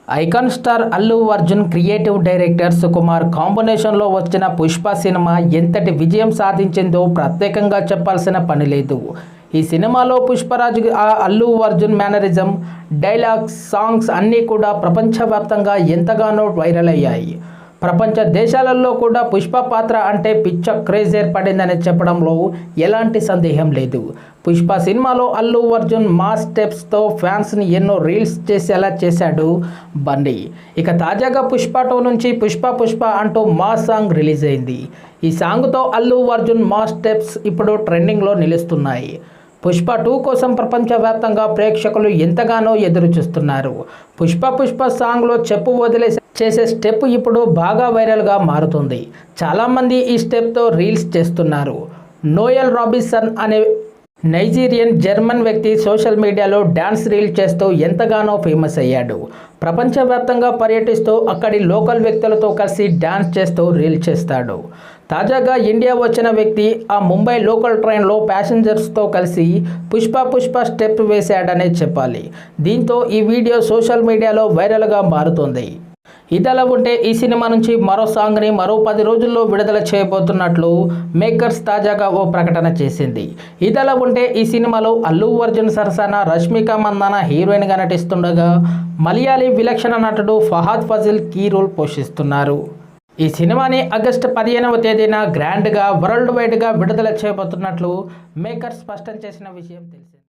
Icon star Allu Arjun creative director Sukumar కాంబినేషన్లో వచ్చిన Pushpa cinema ఎంతటి విజయం సాధించిందో ప్రత్యేకంగా చెప్పాల్సిన పని లేదు. ఈ సినిమాలో Pushparaj Allu Arjun mannerism, dialogues, songs అన్నీ కూడా ప్రపంచవ్యాప్తంగా ఎంతగానో వైరల్ అయ్యాయి. ప్రపంచ దేశాలలో కూడా పుష్ప పాత్ర అంటే పిచ్చ క్రేజ్ ఏర్పడిందని చెప్పడంలో ఎలాంటి సందేహం లేదు. పుష్ప సినిమాలో అల్లు అర్జున్ మాస్ స్టెప్స్తో ఫ్యాన్స్ని ఎన్నో రీల్స్ చేసేలా చేశాడు బన్నీ. ఇక తాజాగా పుష్ప 2 నుంచి పుష్ప అంటూ మాస్ సాంగ్ రిలీజ్ అయింది. ఈ సాంగ్తో అల్లు అర్జున్ మాస్ స్టెప్స్ ఇప్పుడు ట్రెండింగ్లో నిలుస్తున్నాయి. పుష్ప 2 కోసం ప్రపంచవ్యాప్తంగా ప్రేక్షకులు ఎంతగానో ఎదురు చూస్తున్నారు. పుష్ప సాంగ్లో చెప్పు వదిలేసి చేసే స్టెప్ ఇప్పుడు బాగా వైరల్గా మారుతుంది. చాలామంది ఈ స్టెప్తో రీల్స్ చేస్తున్నారు. నోయల్ రాబిన్సన్ అనే నైజీరియన్ జర్మన్ వ్యక్తి సోషల్ మీడియాలో డ్యాన్స్ రీల్ చేస్తూ ఎంతగానో ఫేమస్ అయ్యాడు. ప్రపంచవ్యాప్తంగా పర్యటిస్తూ అక్కడి లోకల్ వ్యక్తులతో కలిసి డ్యాన్స్ చేస్తూ రీల్ చేస్తాడు. తాజాగా ఇండియా వచ్చిన వ్యక్తి ఆ ముంబై లోకల్ ట్రైన్లో ప్యాసింజర్స్తో కలిసి పుష్ప స్టెప్ వేశాడనే చెప్పాలి. దీంతో ఈ వీడియో సోషల్ మీడియాలో వైరల్గా మారుతుంది. ఇదిలా ఉంటే ఈ సినిమా నుంచి మరో సాంగ్ని మరో 10 రోజుల్లో విడుదల చేయబోతున్నట్లు మేకర్స్ తాజాగా ఓ ప్రకటన చేసింది. ఇదిలా ఉంటే ఈ సినిమాలో అల్లు అర్జున్ సరసన రష్మిక మందాన హీరోయిన్గా నటిస్తుండగా మలయాళీ విలక్షణ నటుడు ఫహాద్ ఫాజిల్ కీ రోల్ పోషిస్తున్నారు. ఈ సినిమాని ఆగస్టు 15వ తేదీన గ్రాండ్గా వరల్డ్ వైడ్గా విడుదల చేయబోతున్నట్లు మేకర్స్ స్పష్టం చేసిన విషయం తెలిసింది.